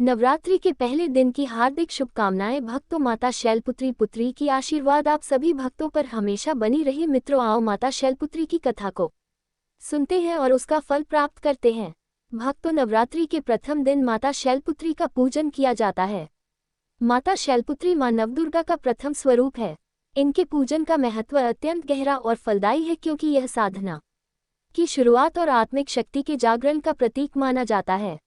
नवरात्रि के पहले दिन की हार्दिक शुभकामनाएं भक्तों। माता शैलपुत्री पुत्री की आशीर्वाद आप सभी भक्तों पर हमेशा बनी रही। मित्रों, आओ माता शैलपुत्री की कथा को सुनते हैं और उसका फल प्राप्त करते हैं। भक्तों, नवरात्रि के प्रथम दिन माता शैलपुत्री का पूजन किया जाता है। माता शैलपुत्री मां नवदुर्गा का प्रथम स्वरूप है। इनके पूजन का महत्व अत्यंत गहरा और फलदायी है, क्योंकि यह साधना की शुरुआत और आत्मिक शक्ति के जागरण का प्रतीक माना जाता है।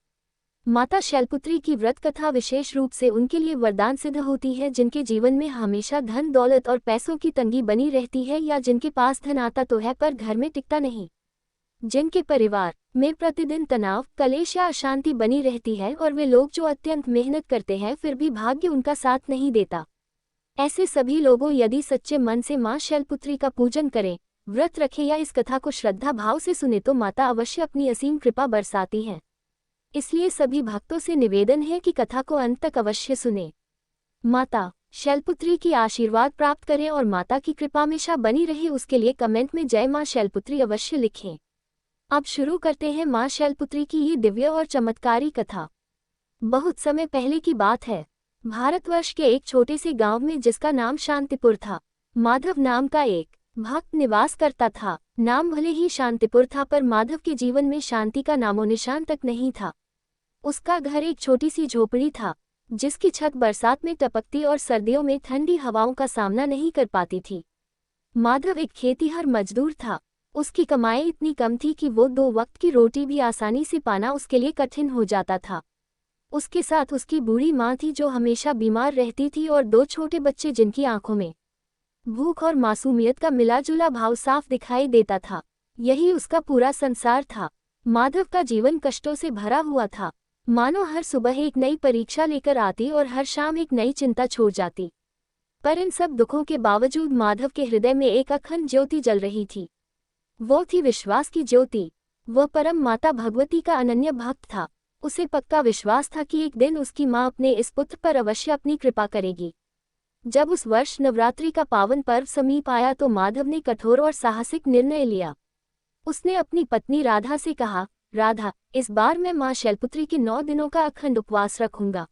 माता शैलपुत्री की व्रत कथा विशेष रूप से उनके लिए वरदान सिद्ध होती है, जिनके जीवन में हमेशा धन दौलत और पैसों की तंगी बनी रहती है, या जिनके पास धन आता तो है पर घर में टिकता नहीं, जिनके परिवार में प्रतिदिन तनाव, कलेश या अशांति बनी रहती है, और वे लोग जो अत्यंत मेहनत करते हैं फिर भी भाग्य उनका साथ नहीं देता। ऐसे सभी लोगों यदि सच्चे मन से मां शैलपुत्री का पूजन करें, व्रत रखें या इस कथा को श्रद्धा भाव से सुने तो माता अवश्य अपनी असीम कृपा बरसाती है। इसलिए सभी भक्तों से निवेदन है कि कथा को अंत तक अवश्य सुने, माता शैलपुत्री की आशीर्वाद प्राप्त करें और माता की कृपा हमेशा बनी रहे। उसके लिए कमेंट में जय मां शैलपुत्री अवश्य लिखें। अब शुरू करते हैं मां शैलपुत्री की ये दिव्य और चमत्कारी कथा। बहुत समय पहले की बात है। भारतवर्ष के एक छोटे से गांव में, जिसका नाम शांतिपुर था, माधव नाम का एक भक्त निवास करता था। नाम भले ही शांतिपुर था, पर माधव के जीवन में शांति का नामोनिशान तक नहीं था। उसका घर एक छोटी सी झोपड़ी था, जिसकी छत बरसात में टपकती और सर्दियों में ठंडी हवाओं का सामना नहीं कर पाती थी। माधव एक खेतीहर मजदूर था। उसकी कमाई इतनी कम थी कि वो 2 वक्त की रोटी भी आसानी से पाना उसके लिए कठिन हो जाता था। उसके साथ उसकी बूढ़ी माँ थी, जो हमेशा बीमार रहती थी, और 2 छोटे बच्चे, जिनकी आंखों में भूख और मासूमियत का मिलाजुला भाव साफ दिखाई देता था। यही उसका पूरा संसार था। माधव का जीवन कष्टों से भरा हुआ था, मानो हर सुबह एक नई परीक्षा लेकर आती और हर शाम एक नई चिंता छोड़ जाती। पर इन सब दुखों के बावजूद माधव के हृदय में एक अखंड ज्योति जल रही थी। वो थी विश्वास की ज्योति। वह परम माता भगवती का अनन्य भक्त था। उसे पक्का विश्वास था कि एक दिन उसकी माँ अपने इस पुत्र पर अवश्य अपनी कृपा करेगी। जब उस वर्ष नवरात्रि का पावन पर्व समीप आया तो माधव ने कठोर और साहसिक निर्णय लिया। उसने अपनी पत्नी राधा से कहा, राधा, इस बार मैं मां शैलपुत्री के 9 दिनों का अखंड उपवास रखूंगा।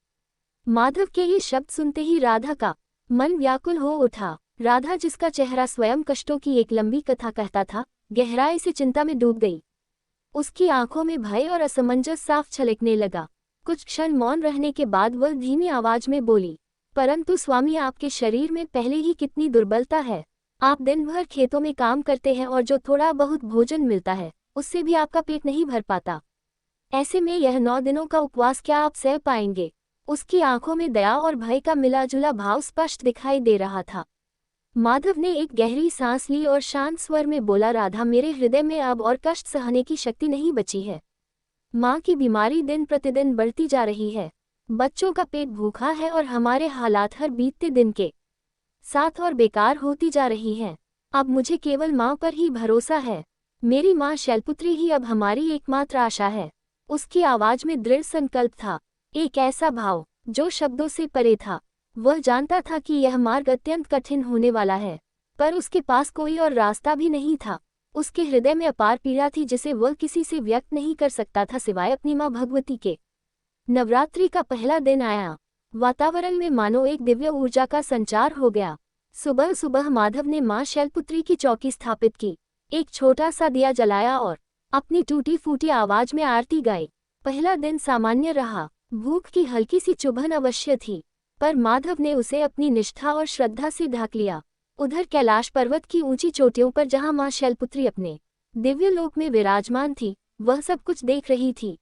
माधव के ये शब्द सुनते ही राधा का मन व्याकुल हो उठा। राधा, जिसका चेहरा स्वयं कष्टों की एक लंबी कथा कहता था, गहराई से चिंता में डूब गई। उसकी आंखों में भय और असमंजस साफ छलकने लगा। कुछ क्षण मौन रहने के बाद वह धीमी आवाज में बोली, परंतु स्वामी, आपके शरीर में पहले ही कितनी दुर्बलता है। आप दिन भर खेतों में काम करते हैं और जो थोड़ा बहुत भोजन मिलता है उससे भी आपका पेट नहीं भर पाता। ऐसे में यह 9 दिनों का उपवास क्या आप सह पाएंगे? उसकी आंखों में दया और भय का मिलाजुला भाव स्पष्ट दिखाई दे रहा था। माधव ने एक गहरी सांस ली और शांत स्वर में बोला, राधा, मेरे हृदय में अब और कष्ट सहने की शक्ति नहीं बची है। माँ की बीमारी दिन प्रतिदिन बढ़ती जा रही है, बच्चों का पेट भूखा है और हमारे हालात हर बीतते दिन के साथ और बेकार होती जा रही हैं। अब मुझे केवल माँ पर ही भरोसा है। मेरी माँ शैलपुत्री ही अब हमारी एकमात्र आशा है। उसकी आवाज में दृढ़ संकल्प था, एक ऐसा भाव जो शब्दों से परे था। वह जानता था कि यह मार्ग अत्यंत कठिन होने वाला है, पर उसके पास कोई और रास्ता भी नहीं था। उसके हृदय में अपार पीड़ा थी, जिसे वह किसी से व्यक्त नहीं कर सकता था सिवाय अपनी माँ भगवती के। नवरात्रि का पहला दिन आया। वातावरण में मानो एक दिव्य ऊर्जा का संचार हो गया। सुबह सुबह माधव ने मां शैलपुत्री की चौकी स्थापित की, एक छोटा सा दिया जलाया और अपनी टूटी फूटी आवाज में आरती गाई। पहला दिन सामान्य रहा। भूख की हल्की सी चुभन अवश्य थी, पर माधव ने उसे अपनी निष्ठा और श्रद्धा से ढक लिया। उधर कैलाश पर्वत की ऊंची चोटियों पर, जहां मां शैलपुत्री अपने दिव्य लोक में विराजमान थी, वह सब कुछ देख रही थी।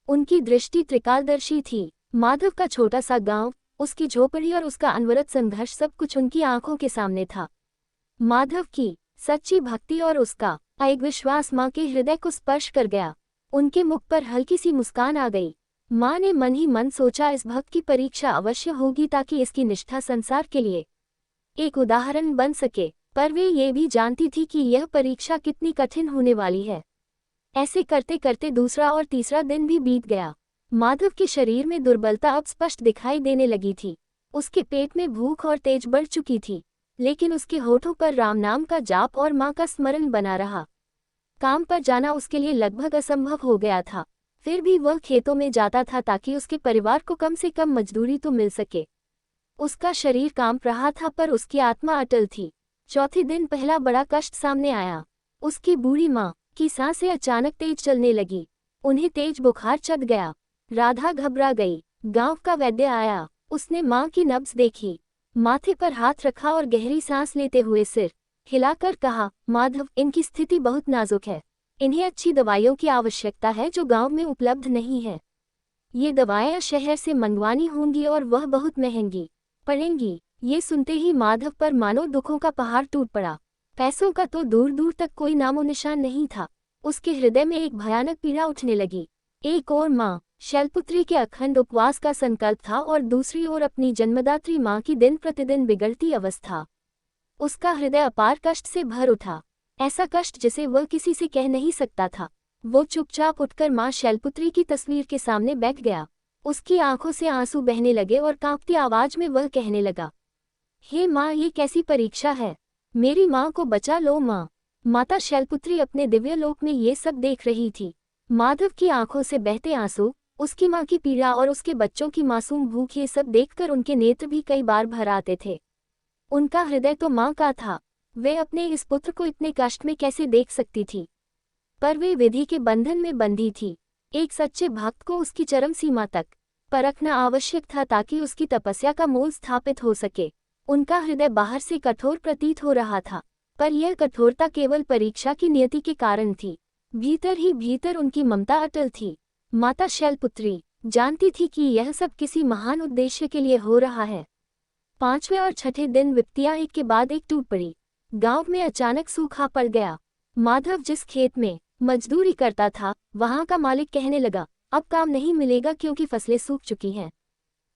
उनकी दृष्टि त्रिकालदर्शी थी। माधव का छोटा सा गांव, उसकी झोपड़ी और उसका अनवरत संघर्ष, सब कुछ उनकी आंखों के सामने था। माधव की सच्ची भक्ति और उसका एक विश्वास मां के हृदय को स्पर्श कर गया। उनके मुख पर हल्की सी मुस्कान आ गई। मां ने मन ही मन सोचा, इस भक्त की परीक्षा अवश्य होगी, ताकि इसकी निष्ठा संसार के लिए एक उदाहरण बन सके। पर वे ये भी जानती थी कि यह परीक्षा कितनी कठिन होने वाली है। ऐसे करते करते दूसरा और तीसरा दिन भी बीत गया। माधव के शरीर में दुर्बलता अब स्पष्ट दिखाई देने लगी थी। उसके पेट में भूख और तेज बढ़ चुकी थी, लेकिन उसके होठों पर राम नाम का जाप और मां का स्मरण बना रहा। काम पर जाना उसके लिए लगभग असंभव हो गया था। फिर भी वह खेतों में जाता था ताकि उसके परिवार को कम से कम मजदूरी तो मिल सके। उसका शरीर कांप रहा था पर उसकी आत्मा अटल थी। चौथे दिन पहला बड़ा कष्ट सामने आया। उसकी बूढ़ी माँ की सांसें अचानक तेज चलने लगी। उन्हें तेज बुखार चढ़ गया। राधा घबरा गई। गांव का वैद्य आया। उसने माँ की नब्ज देखी, माथे पर हाथ रखा और गहरी सांस लेते हुए सिर हिलाकर कहा, माधव, इनकी स्थिति बहुत नाजुक है। इन्हें अच्छी दवाइयों की आवश्यकता है जो गांव में उपलब्ध नहीं है। ये दवाएं शहर से मंगवानी होंगी और वह बहुत महंगी पड़ेंगी। ये सुनते ही माधव पर मानो दुखों का पहाड़ टूट पड़ा। पैसों का तो दूर दूर तक कोई नामो निशान नहीं था। उसके हृदय में एक भयानक पीड़ा उठने लगी। एक ओर माँ शैलपुत्री के अखंड उपवास का संकल्प था और दूसरी ओर अपनी जन्मदात्री माँ की दिन प्रतिदिन बिगड़ती अवस्था। उसका हृदय अपार कष्ट से भर उठा, ऐसा कष्ट जिसे वह किसी से कह नहीं सकता था। वो चुपचाप उठकर माँ शैलपुत्री की तस्वीर के सामने बैठ गया। उसकी आंखों से आंसू बहने लगे और कांपती आवाज में वह कहने लगा, हे माँ, ये कैसी परीक्षा है। मेरी माँ को बचा लो माँ। माता शैलपुत्री अपने दिव्य लोक में ये सब देख रही थी। माधव की आंखों से बहते आंसू, उसकी माँ की पीड़ा और उसके बच्चों की मासूम भूख, ये सब देखकर उनके नेत्र भी कई बार भर आते थे। उनका हृदय तो माँ का था। वे अपने इस पुत्र को इतने कष्ट में कैसे देख सकती थी। पर वे विधि के बंधन में बंधी थी। एक सच्चे भक्त को उसकी चरम सीमा तक परखना आवश्यक था ताकि उसकी तपस्या का मूल स्थापित हो सके। उनका हृदय बाहर से कठोर प्रतीत हो रहा था, पर यह कठोरता केवल परीक्षा की नियति के कारण थी। भीतर ही भीतर उनकी ममता अटल थी। माता शैलपुत्री जानती थी कि यह सब किसी महान उद्देश्य के लिए हो रहा है। पांचवें और छठे दिन विपत्तियां एक के बाद एक टूट पड़ी। गांव में अचानक सूखा पड़ गया। माधव जिस खेत में मजदूरी करता था, वहां का मालिक कहने लगा, अब काम नहीं मिलेगा क्योंकि फसलें सूख चुकी हैं।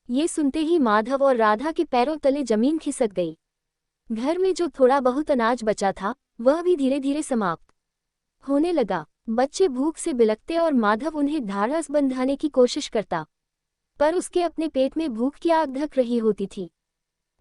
ये सुनते ही माधव और राधा के पैरों तले जमीन खिसक गई। घर में जो थोड़ा बहुत अनाज बचा था, वह भी धीरे धीरे समाप्त होने लगा। बच्चे भूख से बिलखते और माधव उन्हें ढाढ़स बंधाने की कोशिश करता, पर उसके अपने पेट में भूख की आग धक रही होती थी।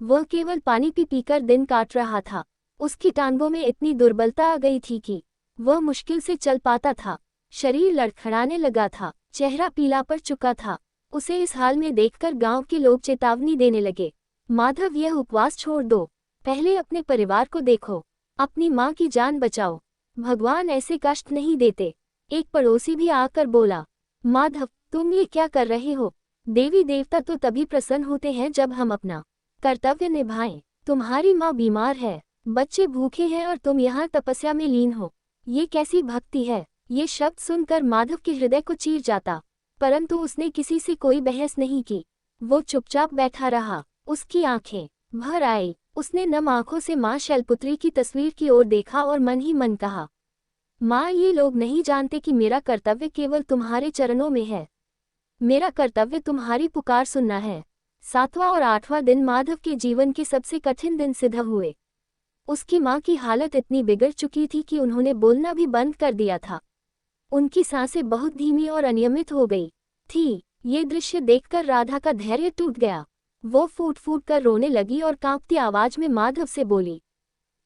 वह केवल पानी पी पीकर दिन काट रहा था। उसकी टांगों में इतनी दुर्बलता आ गई थी कि वह मुश्किल से चल पाता था। शरीर लड़खड़ाने लगा था, चेहरा पीला पड़ चुका था। उसे इस हाल में देखकर गांव के लोग चेतावनी देने लगे, माधव, यह उपवास छोड़ दो, पहले अपने परिवार को देखो, अपनी माँ की जान बचाओ। भगवान ऐसे कष्ट नहीं देते। एक पड़ोसी भी आकर बोला, माधव, तुम ये क्या कर रहे हो। देवी देवता तो तभी प्रसन्न होते हैं जब हम अपना कर्तव्य निभाएं। तुम्हारी माँ बीमार है, बच्चे भूखे हैं और तुम यहाँ तपस्या में लीन हो। ये कैसी भक्ति है। ये शब्द सुनकर माधव के हृदय को चीर जाता, परंतु उसने किसी से कोई बहस नहीं की। वो चुपचाप बैठा रहा। उसकी आंखें भर आई। उसने नम आंखों से माँ शैलपुत्री की तस्वीर की ओर देखा और मन ही मन कहा, माँ, ये लोग नहीं जानते कि मेरा कर्तव्य केवल तुम्हारे चरणों में है। मेरा कर्तव्य तुम्हारी पुकार सुनना है। 7वां और 8वां दिन माधव के जीवन के सबसे कठिन दिन सिद्ध हुए। उसकी माँ की हालत इतनी बिगड़ चुकी थी कि उन्होंने बोलना भी बंद कर दिया था। उनकी सांसें बहुत धीमी और अनियमित हो गई थी। ये दृश्य देखकर राधा का धैर्य टूट गया। वो फूट फूट कर रोने लगी और कांपती आवाज में माधव से बोली,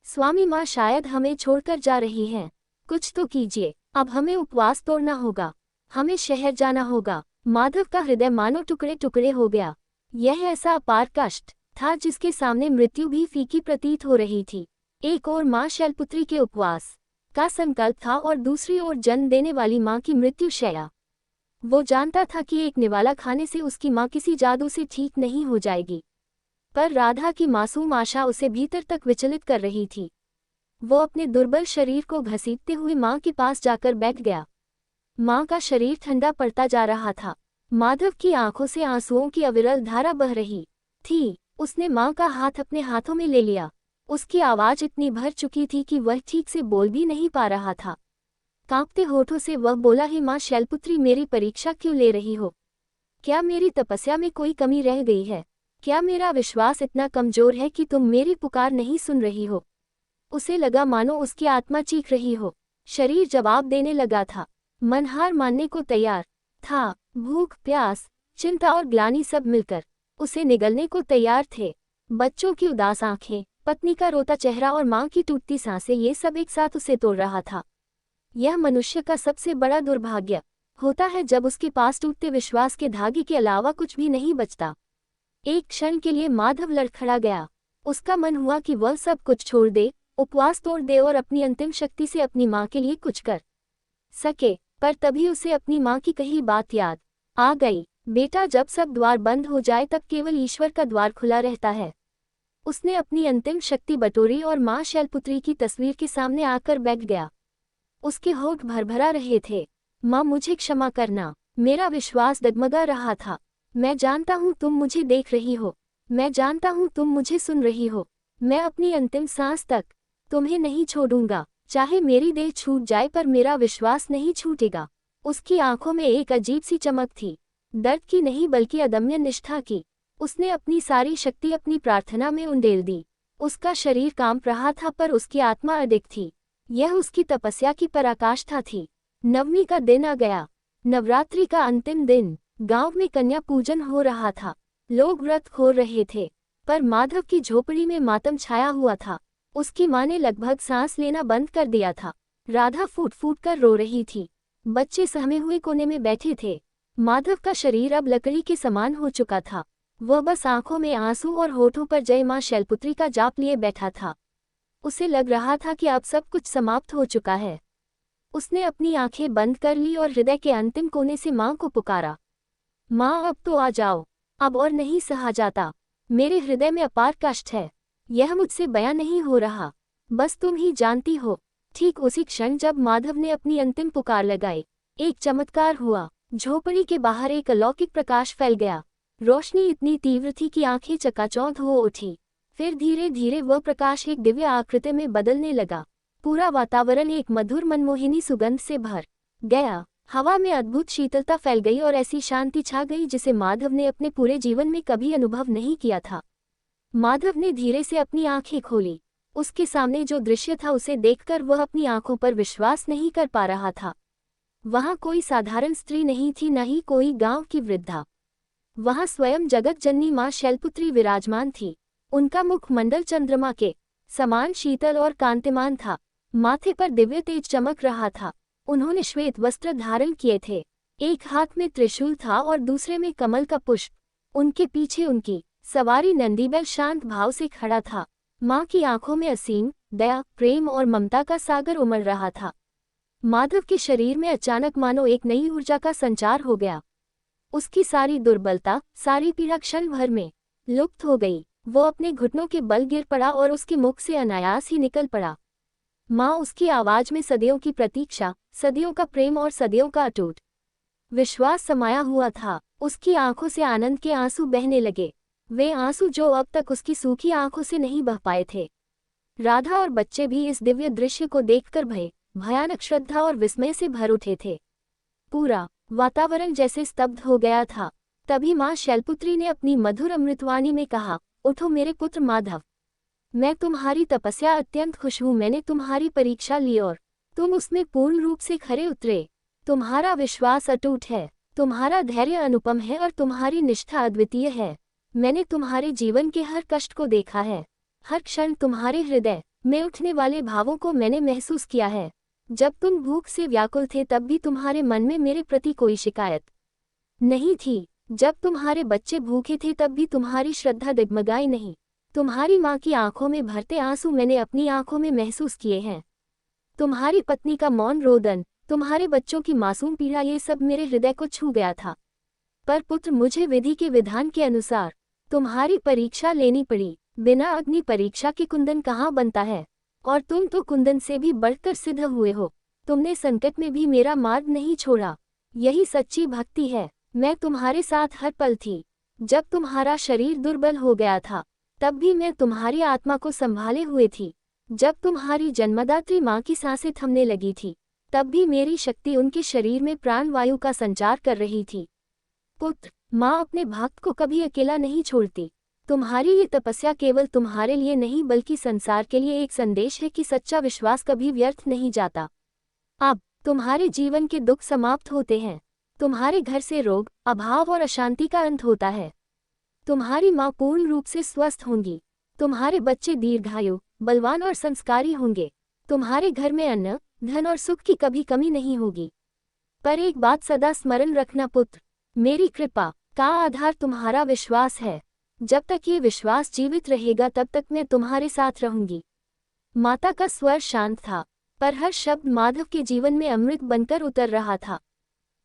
स्वामी, माँ शायद हमें छोड़कर जा रही हैं। कुछ तो कीजिए। अब हमें उपवास तोड़ना होगा। हमें शहर जाना होगा। माधव का हृदय मानो टुकड़े टुकड़े हो गया। यह ऐसा अपार कष्ट था जिसके सामने मृत्यु भी फीकी प्रतीत हो रही थी। एक ओर माँ शैलपुत्री के उपवास का संकल्प था और दूसरी ओर जन्म देने वाली माँ की मृत्युशैया। वो जानता था कि एक निवाला खाने से उसकी माँ किसी जादू से ठीक नहीं हो जाएगी, पर राधा की मासूम आशा उसे भीतर तक विचलित कर रही थी। वो अपने दुर्बल शरीर को घसीटते हुए माँ के पास जाकर बैठ गया। माँ का शरीर ठंडा पड़ता जा रहा था। माधव की आंखों से आंसुओं की अविरल धारा बह रही थी। उसने माँ का हाथ अपने हाथों में ले लिया। उसकी आवाज इतनी भर चुकी थी कि वह ठीक से बोल भी नहीं पा रहा था। कांपते होठों से वह बोला, ही माँ शैलपुत्री, मेरी परीक्षा क्यों ले रही हो। क्या मेरी तपस्या में कोई कमी रह गई है। क्या मेरा विश्वास इतना कमजोर है कि तुम मेरी पुकार नहीं सुन रही हो। उसे लगा मानो उसकी आत्मा चीख रही हो। शरीर जवाब देने लगा था, मन हार मानने को तैयार था। भूख, प्यास, चिंता और ग्लानि सब मिलकर उसे निगलने को तैयार थे। बच्चों की उदास आंखें, पत्नी का रोता चेहरा और माँ की टूटती सांसें, ये सब एक साथ उसे तोड़ रहा था। यह मनुष्य का सबसे बड़ा दुर्भाग्य होता है जब उसके पास टूटते विश्वास के धागे के अलावा कुछ भी नहीं बचता। एक क्षण के लिए माधव लड़खड़ा गया। उसका मन हुआ कि वह सब कुछ छोड़ दे, उपवास तोड़ दे और अपनी अंतिम शक्ति से अपनी माँ के लिए कुछ कर सके। पर तभी उसे अपनी माँ की कही बात याद आ गई। बेटा, जब सब द्वार बंद हो जाए तब केवल ईश्वर का द्वार खुला रहता है। उसने अपनी अंतिम शक्ति बटोरी और माँ शैलपुत्री की तस्वीर के सामने आकर बैठ गया। उसके होठ भरभरा रहे थे। माँ, मुझे क्षमा करना। मेरा विश्वास डगमगा रहा था। मैं जानता हूँ तुम मुझे देख रही हो। मैं जानता हूँ तुम मुझे सुन रही हो। मैं अपनी अंतिम सांस तक तुम्हें नहीं छोड़ूंगा। चाहे मेरी देह छूट जाए पर मेरा विश्वास नहीं छूटेगा। उसकी आंखों में एक अजीब सी चमक थी, दर्द की नहीं बल्कि अदम्य निष्ठा की। उसने अपनी सारी शक्ति अपनी प्रार्थना में उंडेल दी। उसका शरीर कांप रहा था पर उसकी आत्मा अडिग थी। यह उसकी तपस्या की पराकाष्ठा थी। नवमी का दिन आ गया। नवरात्रि का अंतिम दिन। गांव में कन्या पूजन हो रहा था। लोग व्रत खोल रहे थे, पर माधव की झोपड़ी में मातम छाया हुआ था। उसकी माँ ने लगभग सांस लेना बंद कर दिया था। राधा फूट फूट कर रो रही थी। बच्चे सहमे हुए कोने में बैठे थे। माधव का शरीर अब लकड़ी के समान हो चुका था। वह बस आंखों में आंसू और होठों पर जय मां शैलपुत्री का जाप लिए बैठा था। उसे लग रहा था कि अब सब कुछ समाप्त हो चुका है। उसने अपनी आंखें बंद कर ली और हृदय के अंतिम कोने से मां को पुकारा। मां, अब तो आ जाओ। अब और नहीं सहा जाता। मेरे हृदय में अपार कष्ट है। यह मुझसे बयां नहीं हो रहा। बस तुम ही जानती हो। ठीक उसी क्षण जब माधव ने अपनी अंतिम पुकार लगाई, एक चमत्कार हुआ। झोपड़ी के बाहर एक अलौकिक प्रकाश फैल गया। रोशनी इतनी तीव्र थी कि आंखें चकाचौंध हो उठी। फिर धीरे धीरे वह प्रकाश एक दिव्य आकृति में बदलने लगा। पूरा वातावरण एक मधुर मनमोहिनी सुगंध से भर गया। हवा में अद्भुत शीतलता फैल गई और ऐसी शांति छा गई जिसे माधव ने अपने पूरे जीवन में कभी अनुभव नहीं किया था। माधव ने धीरे से अपनी आंखें खोली। उसके सामने जो दृश्य था उसे देखकर वह अपनी आंखों पर विश्वास नहीं कर पा रहा था। वहां कोई साधारण स्त्री नहीं थी, न ही कोई गांव की वृद्धा। वहां स्वयं जगत जननी मां शैलपुत्री विराजमान थी। उनका मुखमंडल चंद्रमा के समान शीतल और कांतिमान था। माथे पर दिव्य तेज चमक रहा था। उन्होंने श्वेत वस्त्र धारण किए थे। एक हाथ में त्रिशूल था और दूसरे में कमल का पुष्प। उनके पीछे उनकी सवारी नंदीबैल शांत भाव से खड़ा था। मां की आंखों में असीम दया, प्रेम और ममता का सागर उमड़ रहा था। माधव के शरीर में अचानक मानो एक नई ऊर्जा का संचार हो गया। उसकी सारी दुर्बलता, सारी पीड़ा क्षण भर में लुप्त हो गई। वो अपने घुटनों के बल गिर पड़ा और उसके मुख से अनायास ही निकल पड़ा। माँ, उसकी आवाज में सदियों की प्रतीक्षा, सदियों का प्रेम और सदियों का अटूट विश्वास समाया हुआ था। उसकी आंखों से आनंद के आंसू बहने लगे, वे आंसू जो अब तक उसकी सूखी आंखों से नहीं बह पाए थे। राधा और बच्चे भी इस दिव्य दृश्य को देखकर भयानक श्रद्धा और विस्मय से भर उठे थे। पूरा वातावरण जैसे स्तब्ध हो गया था। तभी माँ शैलपुत्री ने अपनी मधुर अमृतवाणी में कहा, उठो मेरे पुत्र माधव। मैं तुम्हारी तपस्या अत्यंत खुश हूँ। मैंने तुम्हारी परीक्षा ली और तुम उसमें पूर्ण रूप से खरे उतरे। तुम्हारा विश्वास अटूट है, तुम्हारा धैर्य अनुपम है और तुम्हारी निष्ठा अद्वितीय है। मैंने तुम्हारे जीवन के हर कष्ट को देखा है। हर क्षण तुम्हारे हृदय में उठने वाले भावों को मैंने महसूस किया है। जब तुम भूख से व्याकुल थे तब भी तुम्हारे मन में मेरे प्रति कोई शिकायत नहीं थी। जब तुम्हारे बच्चे भूखे थे तब भी तुम्हारी श्रद्धा डगमगाई नहीं। तुम्हारी माँ की आंखों में भरते आंसू मैंने अपनी आंखों में महसूस किए हैं। तुम्हारी पत्नी का मौन रोदन, तुम्हारे बच्चों की मासूम पीड़ा, ये सब मेरे हृदय को छू गया था। पर पुत्र, मुझे विधि के विधान के अनुसार तुम्हारी परीक्षा लेनी पड़ी। बिना अग्नि परीक्षा के कुंदन कहाँ बनता है? और तुम तो कुंदन से भी बढ़कर सिद्ध हुए हो। तुमने संकट में भी मेरा मार्ग नहीं छोड़ा। यही सच्ची भक्ति है। मैं तुम्हारे साथ हर पल थी। जब तुम्हारा शरीर दुर्बल हो गया था तब भी मैं तुम्हारी आत्मा को संभाले हुए थी। जब तुम्हारी जन्मदात्री माँ की सांसें थमने लगी थी तब भी मेरी शक्ति उनके शरीर में प्राण वायु का संचार कर रही थी। पुत्र, माँ अपने भक्त को कभी अकेला नहीं छोड़ती। तुम्हारी ये तपस्या केवल तुम्हारे लिए नहीं बल्कि संसार के लिए एक संदेश है कि सच्चा विश्वास कभी व्यर्थ नहीं जाता। अब तुम्हारे जीवन के दुख समाप्त होते हैं। तुम्हारे घर से रोग, अभाव और अशांति का अंत होता है। तुम्हारी माँ पूर्ण रूप से स्वस्थ होंगी। तुम्हारे बच्चे दीर्घायु, बलवान और संस्कारी होंगे। तुम्हारे घर में अन्न, धन और सुख की कभी कमी नहीं होगी। पर एक बात सदा स्मरण रखना पुत्र, मेरी कृपा का आधार तुम्हारा विश्वास है। जब तक ये विश्वास जीवित रहेगा तब तक मैं तुम्हारे साथ रहूंगी। माता का स्वर शांत था, पर हर शब्द माधव के जीवन में अमृत बनकर उतर रहा था।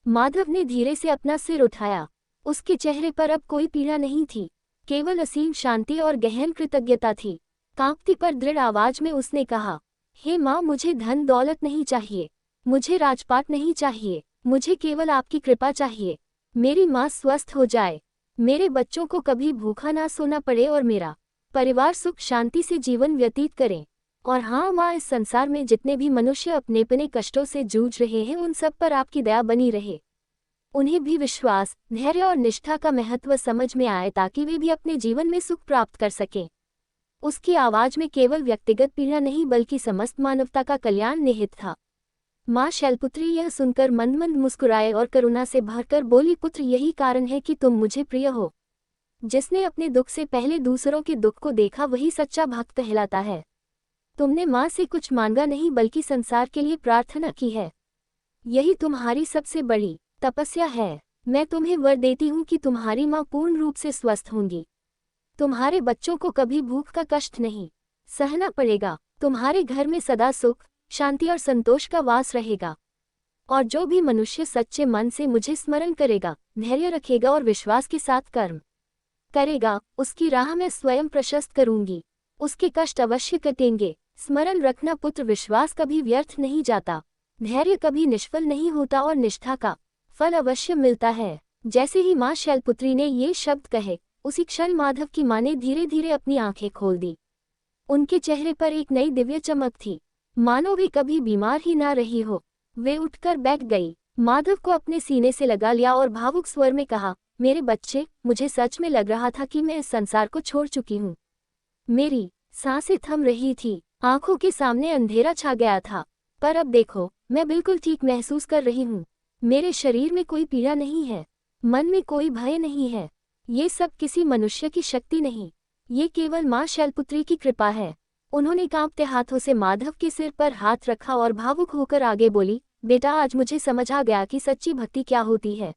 माधव ने धीरे से अपना सिर उठाया। उसके चेहरे पर अब कोई पीड़ा नहीं थी, केवल असीम शांति और गहन कृतज्ञता थी। कांपती पर दृढ़ आवाज में उसने कहा, हे माँ, मुझे धन दौलत नहीं चाहिए, मुझे राजपाट नहीं चाहिए, मुझे केवल आपकी कृपा चाहिए। मेरी माँ स्वस्थ हो जाए, मेरे बच्चों को कभी भूखा ना सोना पड़े और मेरा परिवार सुख शांति से जीवन व्यतीत करें। और हाँ माँ, इस संसार में जितने भी मनुष्य अपने कष्टों से जूझ रहे हैं उन सब पर आपकी दया बनी रहे। उन्हें भी विश्वास, धैर्य और निष्ठा का महत्व समझ में आए ताकि वे भी अपने जीवन में सुख प्राप्त कर सकें। उसकी आवाज में केवल व्यक्तिगत पीड़ा नहीं बल्कि समस्त मानवता का कल्याण निहित था। माँ शैलपुत्री यह सुनकर मंद मंद मुस्कुराए और करुणा से भरकर बोली, पुत्र, यही कारण है कि तुम मुझे प्रिय हो। जिसने अपने दुख से पहले दूसरों के दुख को देखा वही सच्चा भक्त कहलाता है। तुमने माँ से कुछ मांगा नहीं बल्कि संसार के लिए प्रार्थना की है। यही तुम्हारी सबसे बड़ी तपस्या है। मैं तुम्हें वर देती हूँ कि तुम्हारी माँ पूर्ण रूप से स्वस्थ होंगी। तुम्हारे बच्चों को कभी भूख का कष्ट नहीं सहना पड़ेगा। तुम्हारे घर में सदा सुख, शांति और संतोष का वास रहेगा। और जो भी मनुष्य सच्चे मन से मुझे स्मरण करेगा, धैर्य रखेगा और विश्वास के साथ कर्म करेगा, उसकी राह मैं स्वयं प्रशस्त करूंगी। उसके कष्ट अवश्य कटेंगे। स्मरण रखना पुत्र, विश्वास कभी व्यर्थ नहीं जाता, धैर्य कभी निष्फल नहीं होता और निष्ठा का फल अवश्य मिलता है। जैसे ही माँ शैलपुत्री ने ये शब्द कहे, उसी क्षण माधव की माँ ने धीरे धीरे अपनी आंखें खोल दी। उनके चेहरे पर एक नई दिव्य चमक थी, मानो वे कभी बीमार ही ना रही हो। वे उठकर बैठ गई, माधव को अपने सीने से लगा लिया और भावुक स्वर में कहा, मेरे बच्चे, मुझे सच में लग रहा था कि मैं इस संसार को छोड़ चुकी हूँ। मेरी सांसें थम रही थी, आंखों के सामने अंधेरा छा गया था, पर अब देखो, मैं बिल्कुल ठीक महसूस कर रही हूँ। मेरे शरीर में कोई पीड़ा नहीं है, मन में कोई भय नहीं है। ये सब किसी मनुष्य की शक्ति नहीं, ये केवल माँ शैलपुत्री की कृपा है। उन्होंने कांपते हाथों से माधव के सिर पर हाथ रखा और भावुक होकर आगे बोली, बेटा, आज मुझे समझ आ गया कि सच्ची भक्ति क्या होती है।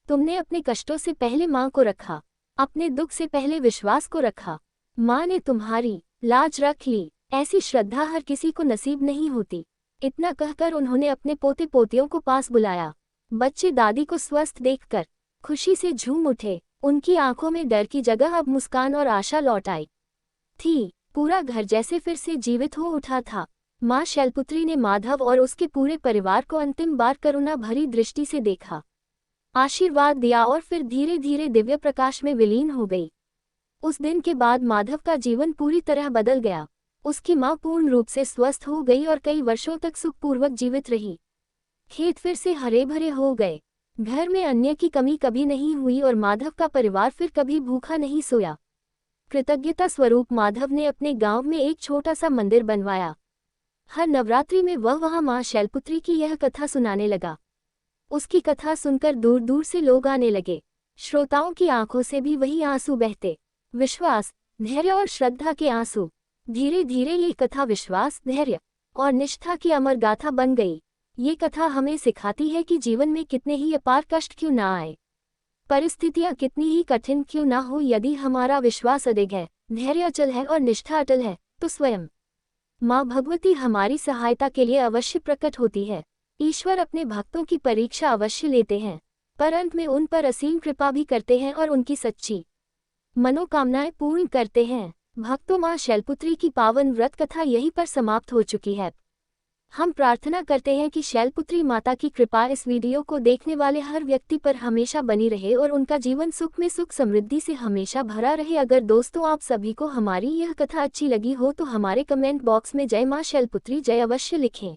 तुमने अपने कष्टों से पहले माँ को रखा, अपने दुख से पहले विश्वास को रखा। माँ ने तुम्हारी लाज रख ली। ऐसी श्रद्धा हर किसी को नसीब नहीं होती। इतना कहकर उन्होंने अपने पोते पोतियों को पास बुलाया। बच्चे दादी को स्वस्थ देखकर खुशी से झूम उठे। उनकी आंखों में डर की जगह अब मुस्कान और आशा लौट आई थी। पूरा घर जैसे फिर से जीवित हो उठा था। माँ शैलपुत्री ने माधव और उसके पूरे परिवार को अंतिम बार करुणा भरी दृष्टि से देखा, आशीर्वाद दिया और फिर धीरे धीरे दिव्य प्रकाश में विलीन हो गई। उस दिन के बाद माधव का जीवन पूरी तरह बदल गया। उसकी माँ पूर्ण रूप से स्वस्थ हो गई और कई वर्षों तक सुखपूर्वक जीवित रही। खेत फिर से हरे भरे हो गए, घर में अन्न की कमी कभी नहीं हुई और माधव का परिवार फिर कभी भूखा नहीं सोया। कृतज्ञता स्वरूप माधव ने अपने गांव में एक छोटा सा मंदिर बनवाया। हर नवरात्रि में वह वहां माँ शैलपुत्री की यह कथा सुनाने लगा। उसकी कथा सुनकर दूर दूर से लोग आने लगे। श्रोताओं की आंखों से भी वही आंसू बहते, विश्वास, धैर्य और श्रद्धा के आंसू। धीरे धीरे ये कथा विश्वास, धैर्य और निष्ठा की अमर गाथा बन गई। ये कथा हमें सिखाती है कि जीवन में कितने ही अपार कष्ट क्यों ना आए, परिस्थितियां कितनी ही कठिन क्यों ना हो, यदि हमारा विश्वास अडिग है, धैर्य अचल है और निष्ठा अटल है, तो स्वयं माँ भगवती हमारी सहायता के लिए अवश्य प्रकट होती है। ईश्वर अपने भक्तों की परीक्षा अवश्य लेते हैं, पर अंत में उन पर असीम कृपा भी करते हैं और उनकी सच्ची मनोकामनाएं पूर्ण करते हैं। भक्तों, माँ शैलपुत्री की पावन व्रत कथा यहीं पर समाप्त हो चुकी है। हम प्रार्थना करते हैं कि शैलपुत्री माता की कृपा इस वीडियो को देखने वाले हर व्यक्ति पर हमेशा बनी रहे और उनका जीवन सुख में सुख समृद्धि से हमेशा भरा रहे। अगर दोस्तों आप सभी को हमारी यह कथा अच्छी लगी हो तो हमारे कमेंट बॉक्स में जय माँ शैलपुत्री जय अवश्य लिखें।